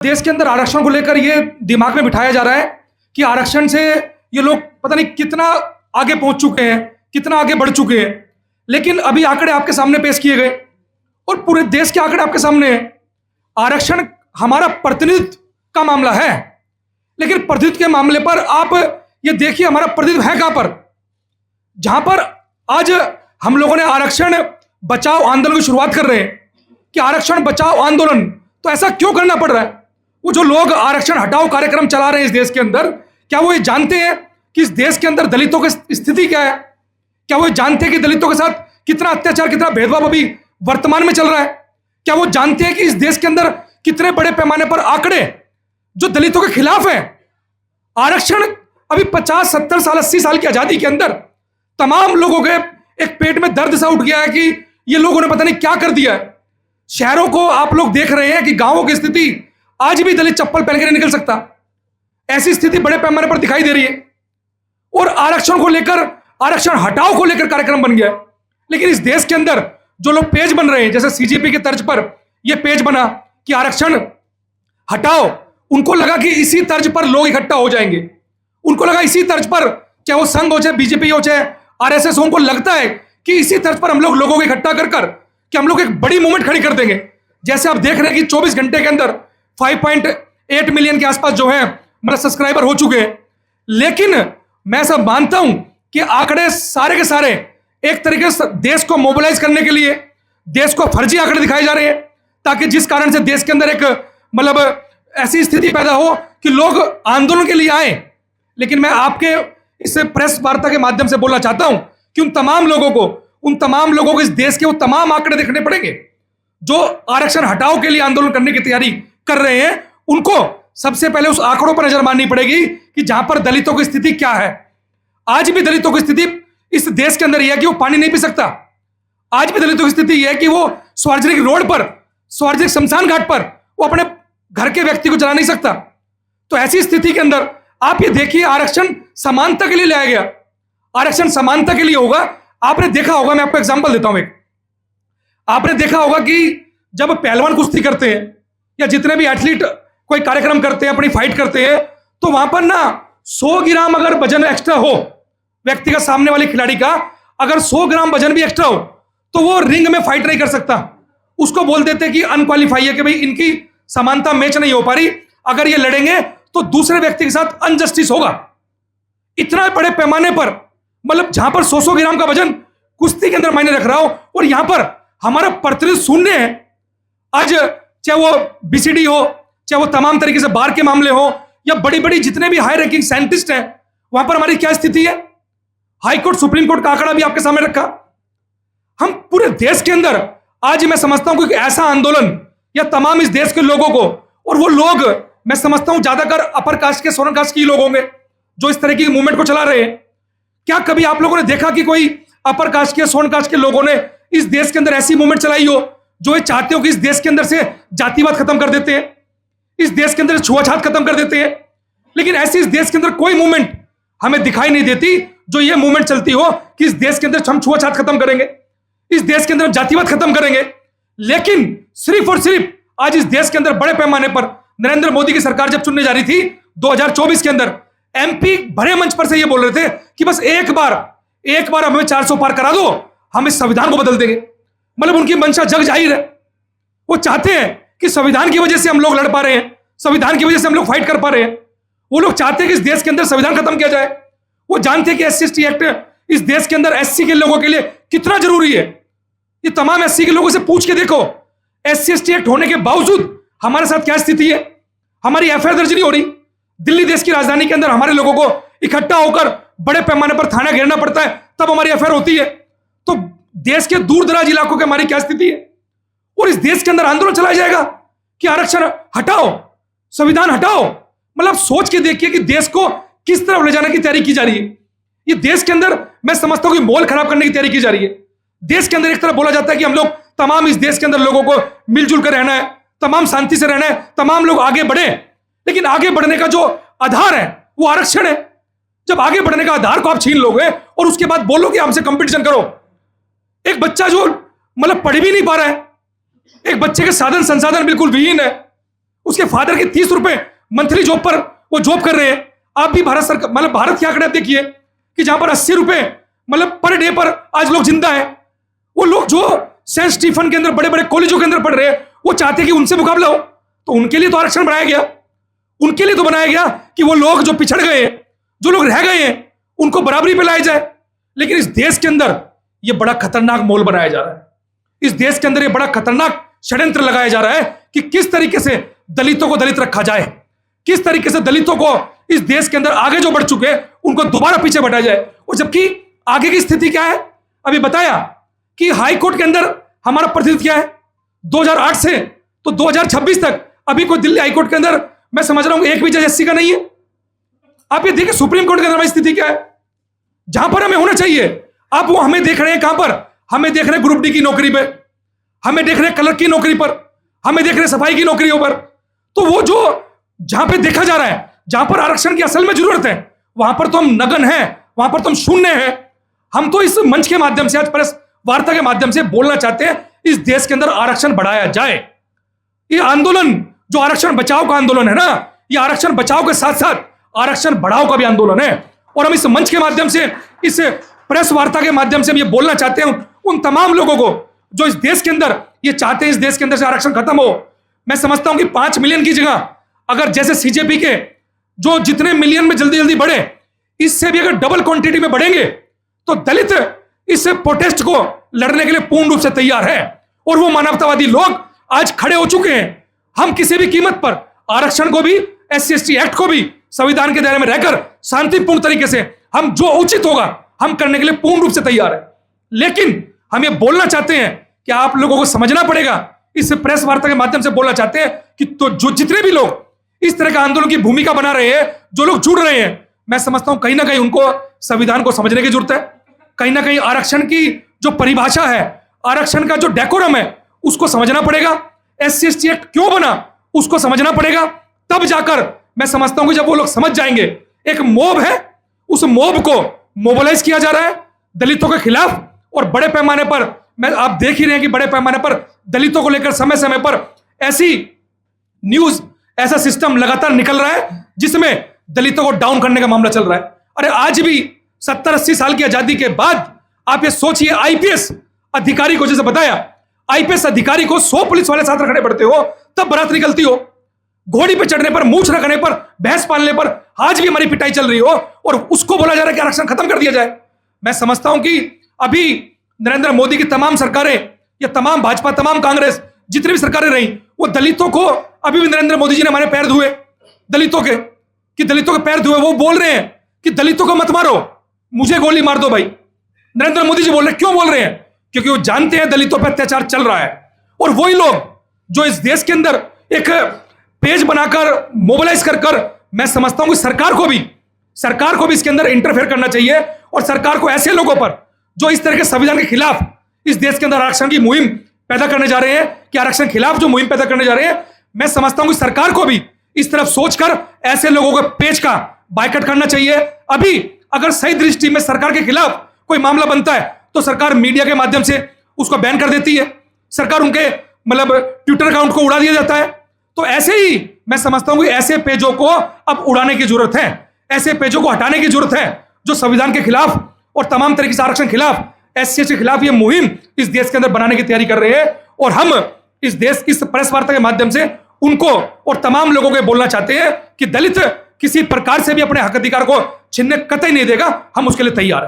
देश के अंदर आरक्षण को लेकर ये दिमाग में बिठाया जा रहा है कि आरक्षण से ये लोग पता नहीं कितना आगे पहुंच चुके हैं, कितना आगे बढ़ चुके हैं। लेकिन अभी आंकड़े आपके सामने पेश किए गए और पूरे देश के आंकड़े आपके सामने हैं। आरक्षण हमारा प्रतिनिधित्व का मामला है, लेकिन प्रतिनिधित्व के मामले पर आप ये देखिए हमारा प्रतिनिधित्व है कहां पर, जहां पर आज हम लोगों ने आरक्षण बचाओ आंदोलन की शुरुआत कर रहे हैं कि आरक्षण बचाओ आंदोलन। तो ऐसा क्यों करना पड़ रहा है? वो जो लोग आरक्षण हटाओ कार्यक्रम चला रहे हैं इस देश के अंदर, क्या वो ये जानते हैं कि इस देश के अंदर दलितों की स्थिति क्या है? क्या वो जानते हैं कि दलितों के साथ कितना अत्याचार, कितना भेदभाव अभी वर्तमान में चल रहा है? क्या वो जानते हैं कि इस देश के अंदर कितने बड़े पैमाने पर आंकड़े जो दलितों के खिलाफ है? आरक्षण अभी 50, 70 साल, 80 साल की आजादी के अंदर तमाम लोगों के एक पेट में दर्द सा उठ गया है कि ये लोगों ने पता नहीं क्या कर दिया है। शहरों को आप लोग देख रहे हैं कि गांवों की स्थिति आज भी दलित चप्पल पहन के नहीं निकल सकता, ऐसी स्थिति बड़े पैमाने पर दिखाई दे रही है। और आरक्षण को लेकर, आरक्षण हटाओ को लेकर कार्यक्रम बन गया है। लेकिन इस देश के अंदर जो लोग पेज बन रहे हैं, जैसे सीजेपी के तर्ज पर यह पेज बना कि आरक्षण हटाओ, उनको लगा कि इसी तर्ज पर लोग इकट्ठा हो जाएंगे। उनको लगा इसी तर्ज पर, चाहे वो संघ हो, चाहे बीजेपी हो, चाहे आरएसएस हो, उनको लगता है कि इसी तर्ज पर हम लोग लोगों को इकट्ठा कर कि हम लोग एक बड़ी मूवमेंट खड़ी कर देंगे। जैसे आप देख रहे हैं कि 24 घंटे के अंदर 5.8 मिलियन के आसपास जो है मतलब सब्सक्राइबर हो चुके हैं। लेकिन मैं सब मानता हूं कि आंकड़े सारे के सारे एक तरीके से देश को मोबिलाइज करने के लिए, देश को फर्जी आंकड़े दिखाए जा रहे हैं, ताकि जिस कारण से देश के अंदर एक मतलब ऐसी स्थिति पैदा हो कि लोग आंदोलन के लिए आए। लेकिन मैं आपके इस प्रेस वार्ता के माध्यम से बोलना चाहता हूं कि उन तमाम लोगों को इस देश के वो तमाम आंकड़े देखने पड़ेंगे जो आरक्षण हटाओ के लिए आंदोलन करने की तैयारी कर रहे हैं। उनको सबसे पहले उस आंकड़ों पर नजर मारनी पड़ेगी कि जहां पर दलितों की स्थिति क्या है। आज भी दलितों की स्थिति इस देश के अंदर यह है कि वो पानी नहीं पी सकता। आज भी दलितों की स्थिति यह है कि वो सार्वजनिक रोड पर, सार्वजनिक शमशान घाट पर वो अपने घर के व्यक्ति को जला नहीं सकता। तो ऐसी स्थिति के अंदर आप ये देखिए, आरक्षण समानता के लिए लाया गया। आरक्षण समानता के लिए होगा। आपने देखा होगा, मैं आपको एग्जांपल देता हूं एक। आपने देखा होगा कि जब पहलवान कुश्ती करते हैं या जितने भी एथलीट कोई कार्यक्रम करते हैं, अपनी फाइट करते हैं, तो वहां पर ना 100 ग्राम अगर वजन एक्स्ट्रा हो व्यक्ति का, सामने वाले खिलाड़ी का अगर 100 ग्राम वजन भी एक्स्ट्रा हो तो वो रिंग में फाइट नहीं कर सकता। उसको बोल देते कि अनक्वालिफाई है, कि भाई इनकी समानता मैच नहीं हो पा रही, अगर ये लड़ेंगे तो दूसरे व्यक्ति के साथ अनजस्टिस होगा। इतना बड़े पैमाने पर, मतलब जहां पर 100 ग्राम का वजन कुश्ती के अंदर मायने रख रहा हो, और यहां पर हमारा प्रतिनिधित्व शून्य है। आज चाहे वो बीसीडी हो, चाहे वो तमाम तरीके से बार के मामले हो, या बड़ी बड़ी जितने भी हाई रैंकिंग साइंटिस्ट हैं, वहां पर हमारी क्या स्थिति है? हाई कोर्ट, सुप्रीम कोर्ट का आंकड़ा भी आपके सामने रखा। हम पूरे देश के अंदर आज मैं समझता हूं कि ऐसा आंदोलन या तमाम इस देश के लोगों को, और वो लोग मैं समझता हूं ज्यादातर अपर कास्ट के, सोनल कास्ट के लोग होंगे जो इस तरह की मूवमेंट को चला रहे हैं। क्या कभी आप लोगों ने देखा कि कोई अपर कास्ट के, सोनल कास्ट के लोगों ने इस देश के अंदर ऐसी मूवमेंट चलाई हो जो ये चाहते हो कि इस देश के अंदर से जातिवाद खत्म कर देते हैं, इस देश के अंदर छुआछात खत्म कर देते हैं? लेकिन ऐसी इस देश के अंदर कोई मूवमेंट हमें दिखाई नहीं देती जो ये मूवमेंट चलती हो कि इस देश के अंदर हम छुआछात खत्म करेंगे, इस देश के अंदर जातिवाद खत्म करेंगे। लेकिन सिर्फ और सिर्फ आज इस देश के अंदर बड़े पैमाने पर नरेंद्र मोदी की सरकार जब चुनने जा रही थी 2024 के अंदर, एमपी भरे मंच पर से ये बोल रहे थे कि बस एक बार हमें 400 पार करा दो, हम इस संविधान को बदल देंगे। मतलब उनकी मंशा जग जाहिर है। वो चाहते हैं कि संविधान की वजह से हम लोग लड़ पा रहे हैं, संविधान की वजह से हम लोग फाइट कर पा रहे हैं। वो लोग चाहते हैं कि इस देश के अंदर संविधान खत्म किया जाए। वो जानते हैं कि SC/ST एक्ट इस देश के अंदर SC के लोगों के लिए कितना जरूरी है। ये तमाम SC के लोगों से पूछ के देखो, SC/ST एक्ट होने के बावजूद हमारे साथ क्या स्थिति है। हमारी FIR दर्ज नहीं हो रही। दिल्ली देश की राजधानी के अंदर हमारे लोगों को इकट्ठा होकर बड़े पैमाने पर थाना घेरना पड़ता है, तब हमारी FIR होती है। तो देश के दूर दराज इलाकों की हमारी क्या स्थिति है? और इस देश के अंदर आंदोलन चलाया जाएगा कि आरक्षण हटाओ, संविधान हटाओ। मतलब सोच के देखिए कि देश को किस तरफ ले जाने की तैयारी की जा रही है। ये देश के अंदर मैं समझता हूं कि माहौल खराब करने की तैयारी की जा रही है। देश के अंदर एक तरफ बोला जाता है कि हम लोग तमाम इस देश के अंदर लोगों को मिलजुल कर रहना है, तमाम शांति से रहना है, तमाम लोग आगे बढ़े। लेकिन आगे बढ़ने का जो आधार है वो आरक्षण है। जब आगे बढ़ने का आधार को आप छीन लोगे और उसके बाद बोलोगे हमसे कंपटीशन करो, एक बच्चा जो मतलब पढ़ भी नहीं पा रहा है, एक बच्चे के साधन संसाधन बिल्कुल विहीन है, उसके फादर की 30 रुपए मंथली जॉब पर वो जॉब कर रहे हैं। आप भी भारत सरकार मतलब भारत के आंकड़े देखिए कि जहां पर 80 रुपए मतलब पर डे पर आज लोग जिंदा है। वो लोग जो सेंट स्टीफन के अंदर बड़े बड़े कॉलेजों के अंदर पढ़ रहे हैं, वो चाहते हैं कि उनसे मुकाबला हो, तो उनके लिए तो आरक्षण बनाया गया। उनके लिए तो बनाया गया कि वो लोग जो पिछड़ गए, जो लोग रह गए हैं, उनको बराबरी पे लाया जाए। लेकिन इस देश के अंदर यह बड़ा खतरनाक माहौल बनाया जा रहा है। इस देश के अंदर यह बड़ा खतरनाक षड्यंत्र लगाया जा रहा है कि किस तरीके से दलितों को दलित रखा जाए, किस तरीके से दलितों को इस देश के अंदर आगे जो बढ़ चुके हैं उनको दोबारा पीछे बढ़ाया जाए। और जबकि आगे की स्थिति क्या है, अभी बताया कि हाई कोर्ट के अंदर हमारा प्रतिनिधित्व क्या है 2008 से तो 2026 तक। अभी कोई दिल्ली हाई कोर्ट के अंदर मैं समझ रहा हूं एक भी जज एससी का नहीं है। आप ये देखिए सुप्रीम कोर्ट के अंदर स्थिति क्या है, जहां पर हमें होना चाहिए। आप वो हमें देख रहे हैं कहां पर, हमें देख रहे हैं ग्रुप डी की नौकरी पे, हमें देख रहे हैं क्लर्क की नौकरी पर, हमें देख रहे हैं सफाई की नौकरियों पर। तो वो जो जहां पे देखा जा रहा है, जहां पर आरक्षण की असल में जरूरत है, वहां पर तो हम नगन हैं, वहां पर तो हम शून्य हैं। हम तो इस मंच के माध्यम से, आज प्रेस वार्ता के माध्यम से बोलना चाहते हैं इस देश के अंदर आरक्षण बढ़ाया जाए। ये आंदोलन जो आरक्षण बचाओ का आंदोलन है ना, ये आरक्षण बचाओ के साथ साथ आरक्षण बढ़ाओ का भी आंदोलन है। और हम इस मंच के माध्यम से, इस प्रेस वार्ता के माध्यम से हम ये बोलना चाहते हैं उन तमाम लोगों को जो इस देश के अंदर ये चाहते हैं इस देश के अंदर से आरक्षण खत्म हो। मैं समझता हूं कि 5 मिलियन की जगह अगर जैसे सीजेपी के जो जितने मिलियन में जल्दी जल्दी बढ़े, इससे भी अगर डबल क्वांटिटी में बढ़ेंगे तो दलित इस प्रोटेस्ट को लड़ने के लिए पूर्ण रूप से तैयार है। और वो मानवतावादी लोग आज खड़े हो चुके हैं। हम किसी भी कीमत पर आरक्षण को भी, SC/ST एक्ट को भी संविधान के दायरे में रहकर शांतिपूर्ण तरीके से हम जो उचित होगा हम करने के लिए पूर्ण रूप से तैयार है। लेकिन हम ये बोलना चाहते हैं कि आप लोगों को समझना पड़ेगा, इस प्रेस वार्ता के माध्यम से बोलना चाहते हैं कि तो जो जितने भी लोग इस तरह का आंदोलन की भूमिका बना रहे हैं, जो लोग जुड़ रहे हैं, मैं समझता हूं कहीं ना कहीं उनको संविधान को समझने की जरूरत है। कहीं ना कहीं आरक्षण की जो परिभाषा है, आरक्षण का जो डेकोरम है, उसको समझना पड़ेगा। SC/ST एक्ट क्यों बना उसको समझना पड़ेगा। तब जाकर मैं समझता हूं कि जब वो लोग समझ जाएंगे, एक मोब है, उस मोब को मोबिलाइज किया जा रहा है दलितों के खिलाफ। और बड़े पैमाने पर मैं आप देख ही रहे हैं कि बड़े पैमाने पर दलितों को लेकर समय समय पर ऐसी न्यूज, ऐसा सिस्टम लगातार निकल रहा है जिसमें दलितों को डाउन करने का मामला चल रहा है। अरे आज भी 70-80 साल की आजादी के बाद आप ये सोचिए, आईपीएस अधिकारी को, जैसे बताया, आईपीएस अधिकारी को 100 पुलिस वाले साथ रखने पड़ते हो तब बारात निकलती हो। घोड़ी पे चढ़ने पर, मूंछ रखने पर, भैंस पालने पर आज भी हमारी पिटाई चल रही हो और उसको बोला जा रहा है कि आरक्षण खत्म कर दिया जाए। मैं समझता हूं कि अभी नरेंद्र मोदी की तमाम सरकारें या तमाम भाजपा, तमाम कांग्रेस, जितनी भी सरकारें रही, वो दलितों को, अभी भी नरेंद्र मोदी जी ने हमारे पैर धुए दलितों के, कि दलितों के पैर धुए। वो बोल रहे हैं कि दलितों को मत मारो, मुझे गोली मार दो भाई। नरेंद्र मोदी जी बोल रहे हैं, क्यों बोल रहे हैं? क्योंकि वो जानते हैं दलितों पर अत्याचार चल रहा है। और वही लोग जो इस देश के अंदर एक पेज बनाकर मोबिलाइज कर मैं समझता हूं कि सरकार को भी इसके अंदर इंटरफेयर करना चाहिए। और सरकार को ऐसे लोगों पर जो इस तरह के संविधान के खिलाफ इस देश के अंदर आरक्षण की मुहिम पैदा करने जा रहे हैं, कि आरक्षण के खिलाफ जो मुहिम पैदा करने जा रहे हैं, मैं समझता हूं कि सरकार को भी इस तरफ सोचकर ऐसे लोगों के पेज का बायकॉट करना चाहिए। अभी अगर सही दृष्टि में सरकार के खिलाफ कोई मामला बनता है तो सरकार मीडिया के माध्यम से उसको बैन कर देती है, सरकार उनके मतलब ट्विटर अकाउंट को उड़ा दिया जाता है। तो ऐसे ही मैं समझता हूं कि ऐसे पेजों को अब उड़ाने की जरूरत है, ऐसे पेजों को हटाने की जरूरत है जो संविधान के खिलाफ और तमाम तरीके से आरक्षण खिलाफ, SC/ST के खिलाफ ये मुहिम इस देश के अंदर बनाने की तैयारी कर रहे हैं। और हम इस प्रेस वार्ता के माध्यम से उनको और तमाम लोगों को बोलना चाहते हैं कि दलित किसी प्रकार से भी अपने हक अधिकार को छीनने कतई नहीं देगा। हम उसके लिए तैयार हैं।